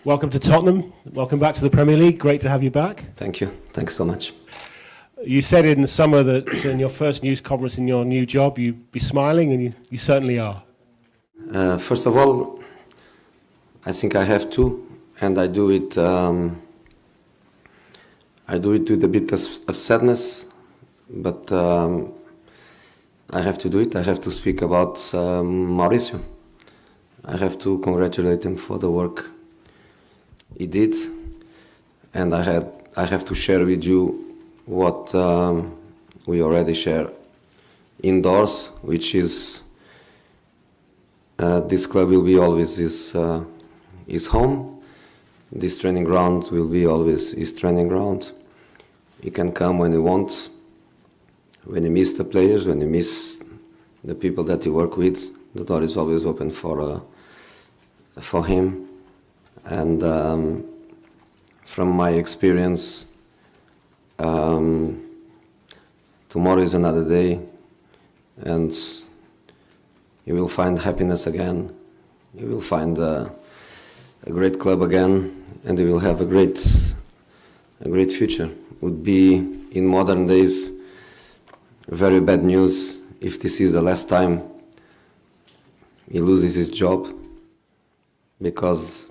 Welcome to Tottenham. Welcome back to the Premier League. Great to have you back. Thank you. Thanks so much. You said in the summer that in your first news conference in your new job, you'd be smiling, and you certainly are. First of all, I think I have to, and I do it. I do it with a bit of sadness, but I have to do it. I have to speak about Mauricio. I have to congratulate him for the work he did, and I have to share with you what we already share indoors, which is this club will be always his home. This training ground will be always his training ground. He can come when he wants, when he misses the players, when he misses the people that he works with. The door is always open for him. And from my experience, tomorrow is another day, and you will find happiness again. You will find a great club again, and you will have a great future. Would be in modern days very bad news if this is the last time he loses his job, because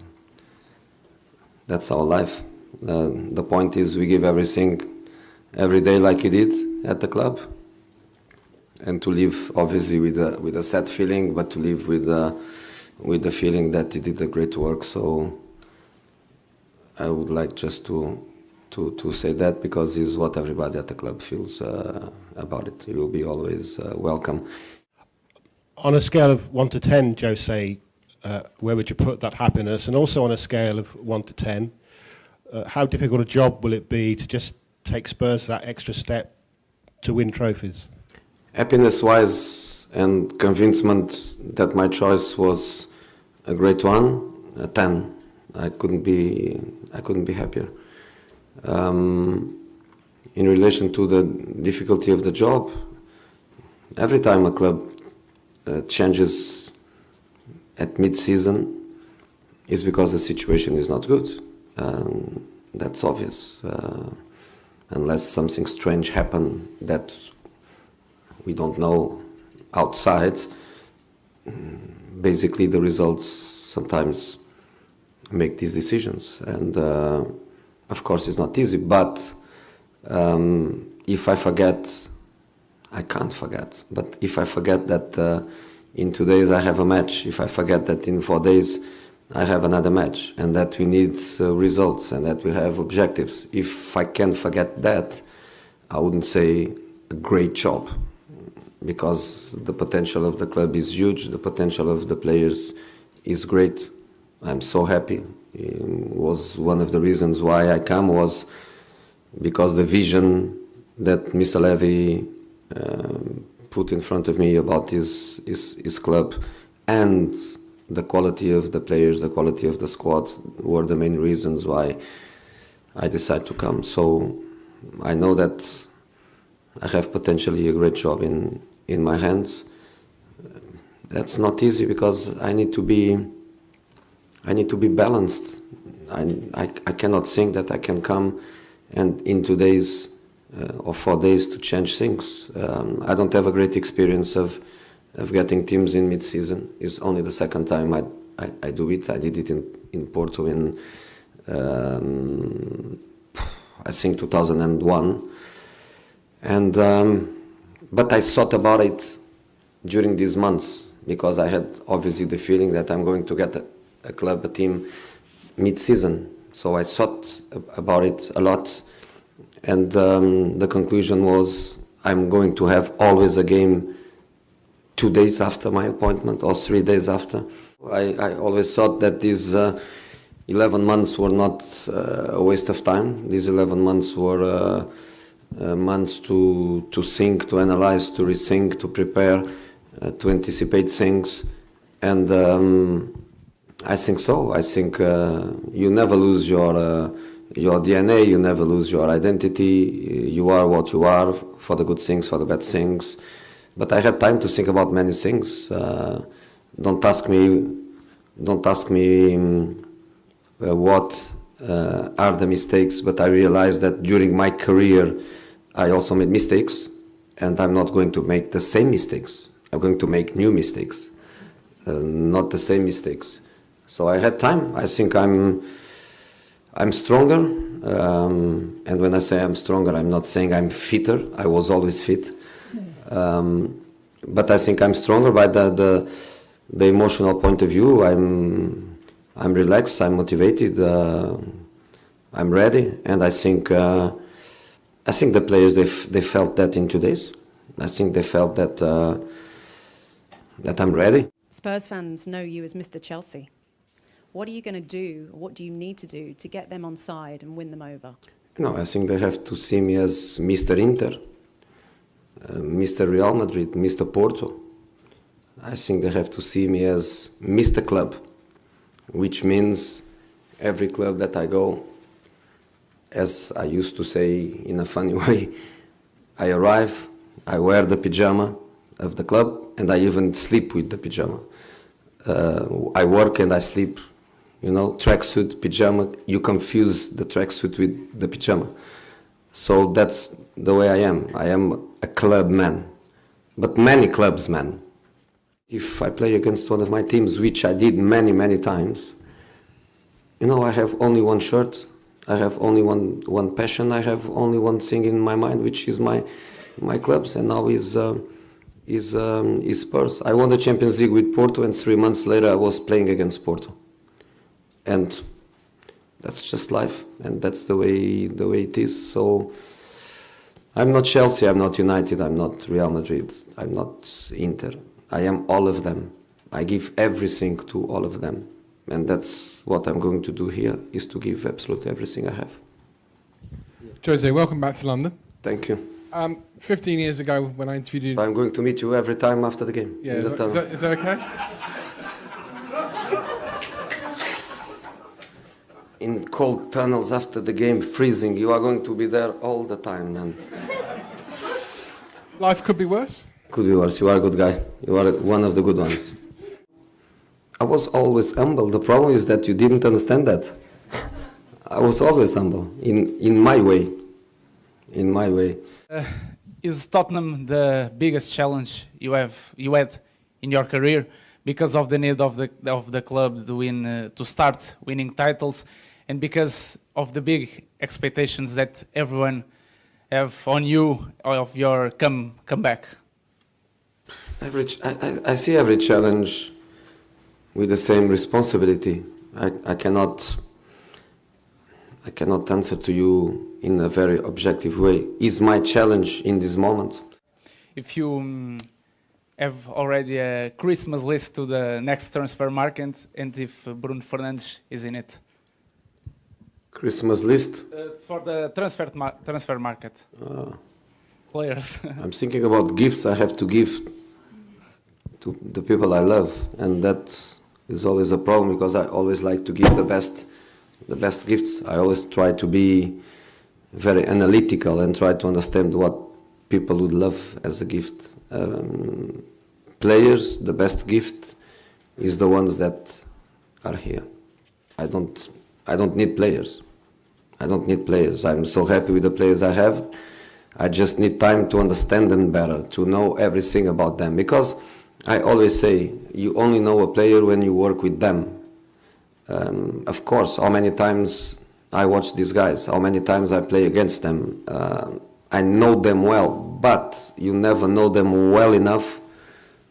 that's our life. The point is we give everything every day like he did at the club, and to live obviously with a sad feeling, but to live with the feeling that he did a great work. So I would like just to say that, because it's what everybody at the club feels about it. He will be always welcome. On a scale of 1 to 10, Jose, where would you put that happiness? And also on a scale of 1 to 10, how difficult a job will it be to just take Spurs that extra step to win trophies? Happiness-wise and convincement that my choice was a great one, a 10. I couldn't be happier. In relation to the difficulty of the job, every time a club changes at mid-season is because the situation is not good. That's obvious. Unless something strange happens that we don't know outside, basically the results sometimes make these decisions. And of course it's not easy, but if I forget, I can't forget, but if I forget that in 2 days I have a match, if I forget that in 4 days I have another match, and that we need results, and that we have objectives, if I can forget that, I wouldn't say a great job, because the potential of the club is huge, the potential of the players is great. I'm so happy. It was one of the reasons why I come, was because the vision that Mr. Levy put in front of me about his club, and the quality of the players, the quality of the squad, were the main reasons why I decided to come. So I know that I have potentially a great job in my hands. That's not easy, because I need to be balanced. I cannot think that I can come and in 2 days or 4 days to change things. I don't have a great experience of getting teams in mid-season. It's only the second time I do it. I did it in Porto in I think 2001, and but I thought about it during these months, because I had obviously the feeling that I'm going to get a club, a team mid-season. So I thought about it a lot, and the conclusion was I'm going to have always a game 2 days after my appointment or 3 days after. I always thought that these 11 months were not a waste of time. These 11 months were months to think, to analyze, to rethink, to prepare, to anticipate things. And I think so. I think you never lose your DNA, you never lose your identity. You are what you are, for the good things, for the bad things. But I had time to think about many things. Don't ask me what are the mistakes, but I realized that during my career I also made mistakes, and I'm not going to make the same mistakes. I'm going to make new mistakes, not the same mistakes. So I had time. I think I'm stronger, and when I say I'm stronger, I'm not saying I'm fitter. I was always fit, but I think I'm stronger by the emotional point of view. I'm relaxed. I'm motivated. I'm ready, and I think the players they felt that in 2 days. I think they felt that I'm ready. Spurs fans know you as Mr. Chelsea. What are you going to do? What do you need to do to get them on side and win them over? No, I think they have to see me as Mr. Inter, Mr. Real Madrid, Mr. Porto. I think they have to see me as Mr. Club, which means every club that I go, as I used to say in a funny way, I arrive, I wear the pyjama of the club, and I even sleep with the pyjama. I work and I sleep, you know, tracksuit, pyjama. You confuse the tracksuit with the pyjama. So that's the way I am. I am a club man, but many clubs man. If I play against one of my teams, which I did many, many times, you know, I have only one shirt, I have only one passion, I have only one thing in my mind, which is my clubs, and now is Spurs. I won the Champions League with Porto, and 3 months later I was playing against Porto. And that's just life, and that's the way it is. So I'm not Chelsea, I'm not United, I'm not Real Madrid, I'm not Inter. I am all of them. I give everything to all of them. And that's what I'm going to do here, is to give absolutely everything I have. Jose, welcome back to London. Thank you. 15 years ago when I interviewed you... So I'm going to meet you every time after the game. Yeah, is that okay? In cold tunnels after the game, freezing, you are going to be there all the time, man. Life could be worse? Could be worse. You are a good guy. You are one of the good ones. I was always humble. The problem is that you didn't understand that. I was always humble, in my way. In my way. Is Tottenham the biggest challenge you had in your career because of the need of the club to start winning titles, and because of the big expectations that everyone have on you of your comeback? I see every challenge with the same responsibility. I cannot answer to you in a very objective way. Is my challenge in this moment? If you have already a Christmas list to the next transfer market, and if Bruno Fernandes is in it? Christmas list? For the transfer market. Players. I'm thinking about gifts I have to give to the people I love, and that is always a problem, because I always like to give the best gifts. I always try to be very analytical and try to understand what people would love as a gift. Players, the best gift is the ones that are here. I don't need players. I don't need players. I'm so happy with the players I have. I just need time to understand them better, to know everything about them, because I always say, you only know a player when you work with them. Of course, how many times I watch these guys, how many times I play against them. I know them well, but you never know them well enough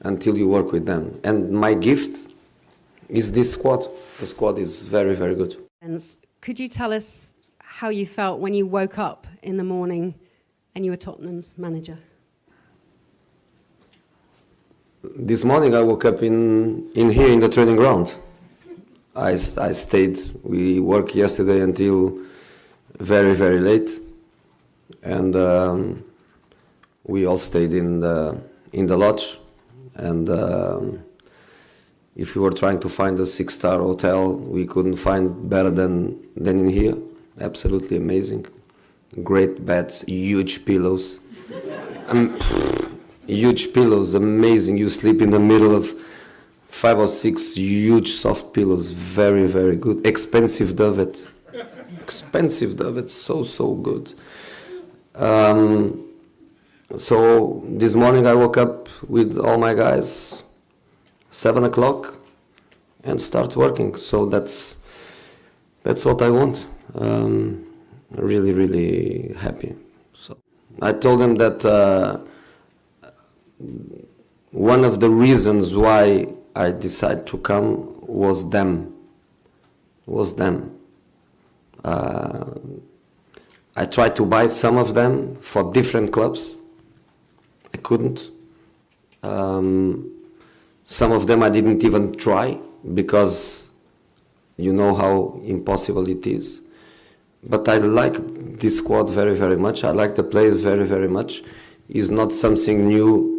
until you work with them. And my gift is this squad. The squad is very, very good. And could you tell us how you felt when you woke up in the morning and you were Tottenham's manager? This morning I woke up in here in the training ground. I stayed. We worked yesterday until very, very late, and we all stayed in the lodge. And if we were trying to find a 6-star hotel, we couldn't find better than in here. Absolutely amazing. Great beds, huge pillows. Huge pillows, amazing. You sleep in the middle 5 or 6 huge soft pillows, very, very good. Expensive duvet. Expensive duvet, so good. So this morning I woke up with all my guys, 7 o'clock, and start working. So that's what I want. Really, really happy. So I told them that one of the reasons why I decided to come was them. I tried to buy some of them for different clubs. I couldn't. Some of them I didn't even try because you know how impossible it is. But I like this squad very, very much. I like the players very, very much. It's not something new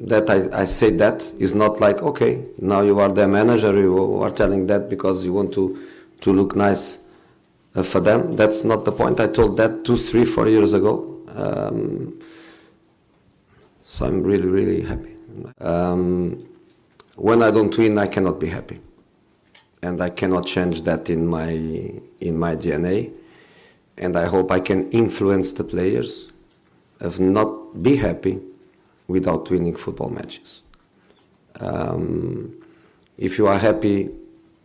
that I say that. It's not like, okay, now you are the manager, you are telling that because you want to look nice for them. That's not the point. I told that 2, 3, 4 years ago. So I'm really, really happy. When I don't win, I cannot be happy. And I cannot change that in my DNA. And I hope I can influence the players of not be happy without winning football matches. If you are happy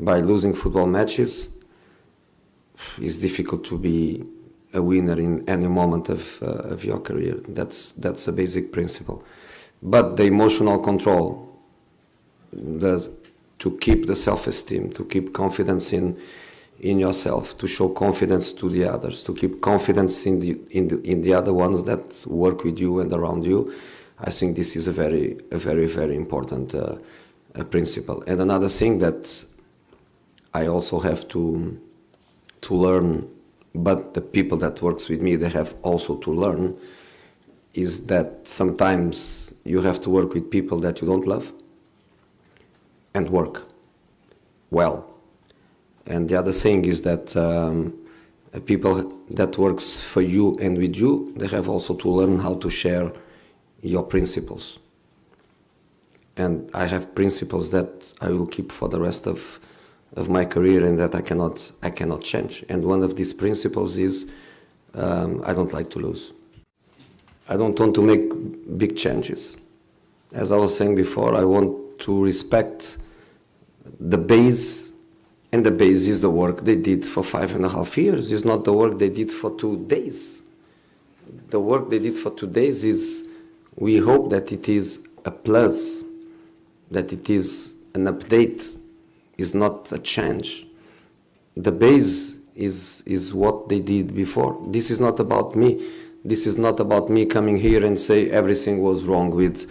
by losing football matches, it's difficult to be a winner in any moment of your career. That's a basic principle. But the emotional control, to keep the self-esteem, to keep confidence in yourself, to show confidence to the others, to keep confidence in the other ones that work with you and around you, I think this is a very, very important principle. And another thing that I also have to learn, but the people that works with me, they have also to learn, is that sometimes you have to work with people that you don't love and work well. And the other thing is that people that works for you and with you, they have also to learn how to share your principles. And I have principles that I will keep for the rest of my career and that I cannot change. And one of these principles is I don't like to lose. I don't want to make big changes. As I was saying before, I want to respect the base, and the base is the work they did for 5.5 years. It's not the work they did for 2 days. The work they did for 2 days is, we hope that it is a plus, that it is an update, is not a change. The base is what they did before. This is not about me. This is not about me coming here and say everything was wrong with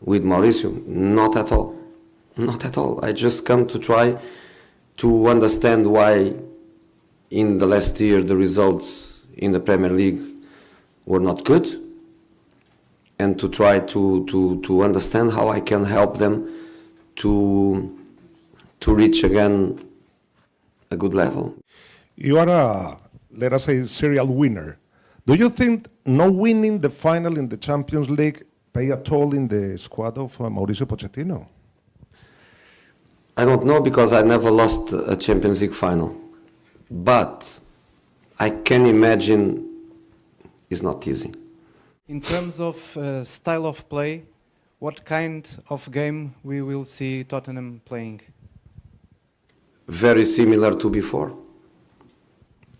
Mauricio. Not at all. Not at all. I just come to try to understand why in the last year the results in the Premier League were not good, and to try to understand how I can help them to reach again a good level. You are a, let us say, serial winner. Do you think not winning the final in the Champions League play a toll in the squad of Mauricio Pochettino? I don't know, because I never lost a Champions League final. But I can imagine it's not easy. In terms of style of play, what kind of game we will see Tottenham playing? Very similar to before.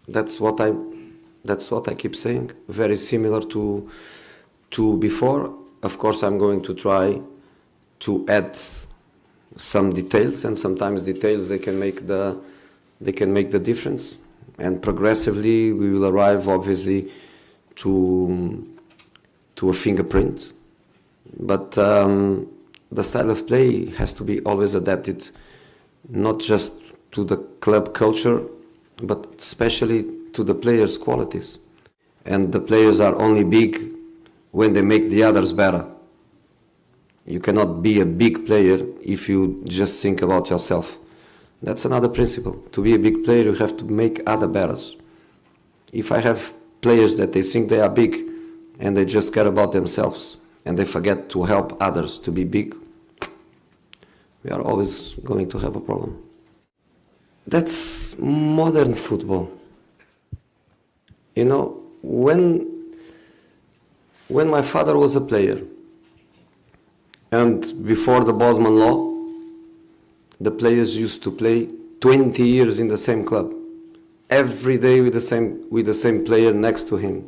That's what I keep saying. Very similar to before. Of course, I'm going to try to add some details, and sometimes details they can make the difference. And progressively, we will arrive, obviously, to a fingerprint. But the style of play has to be always adapted, not just to the club culture, but especially to the players' qualities. And the players are only big when they make the others better. You cannot be a big player if you just think about yourself. That's another principle. To be a big player, you have to make other better. If I have players that they think they are big and they just care about themselves and they forget to help others to be big, we are always going to have a problem. That's modern football. You know, when my father was a player, and before the Bosman law, the players used to play 20 years in the same club, every day with the same player next to him,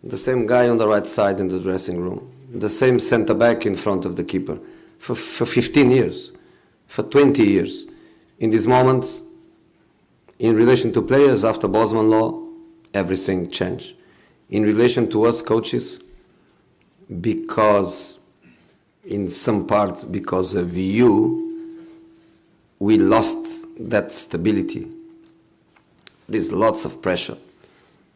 the same guy on the right side in the dressing room, the same centre back in front of the keeper, for 15 years, for 20 years. In this moment, in relation to players after Bosman law, everything changed. In relation to us coaches, because in some part because of you, we lost that stability. There is lots of pressure.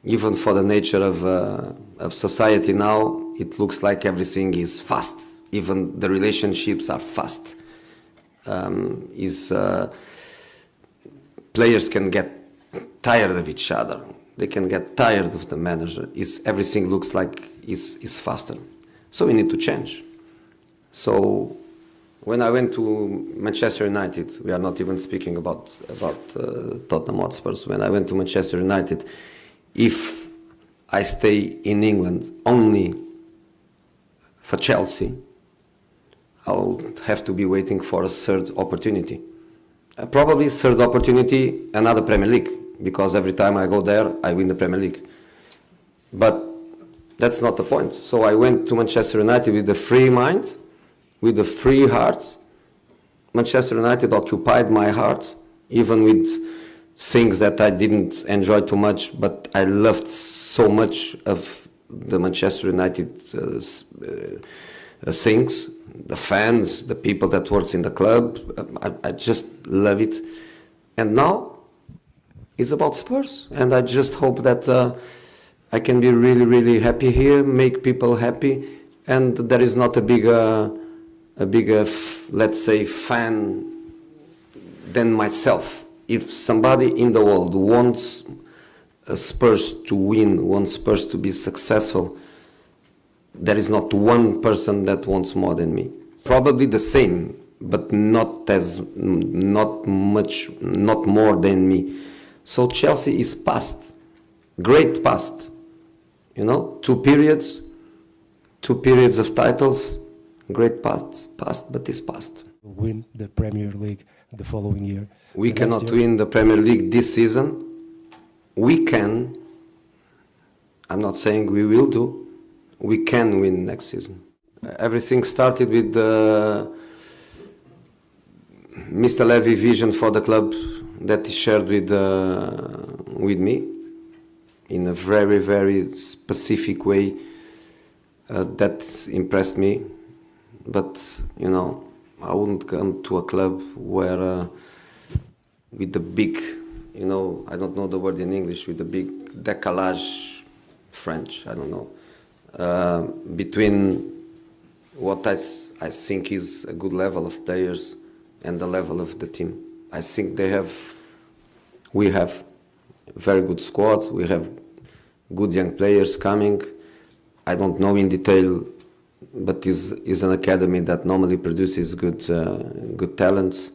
Even for the nature of society now, it looks like everything is fast. Even the relationships are fast. Players can get tired of each other. They can get tired of the manager. Everything looks like is faster. So we need to change. So when I went to Manchester United, we are not even speaking about Tottenham Hotspurs. When I went to Manchester United, if I stay in England only for Chelsea, I'll have to be waiting for a third opportunity. Probably third opportunity, another Premier League, because every time I go there, I win the Premier League. But that's not the point. So I went to Manchester United with a free mind, with a free heart. Manchester United occupied my heart, even with things that I didn't enjoy too much, but I loved so much of the Manchester United things, the fans, the people that works in the club. I just love it. And now it's about Spurs, and I just hope that I can be really, really happy here, make people happy, and there is not a bigger, let's say, fan than myself. If somebody in the world wants Spurs to win, wants Spurs to be successful, there is not one person that wants more than me. Probably the same, but not more than me. So Chelsea is past, great past. You know, two periods of titles, great past, but it's past. Win the Premier League the following year. We cannot win the Premier League this season. We can. I'm not saying we will do. We can win next season. Everything started with Mr. Levy's vision for the club that he shared with me in a very, very specific way that impressed me. But, you know, I wouldn't come to a club where with the big, you know, I don't know the word in English, with the big décalage, French, I don't know, between what I think is a good level of players and the level of the team. I think we have a very good squad, we have good young players coming. I don't know in detail, but is an academy that normally produces good talents.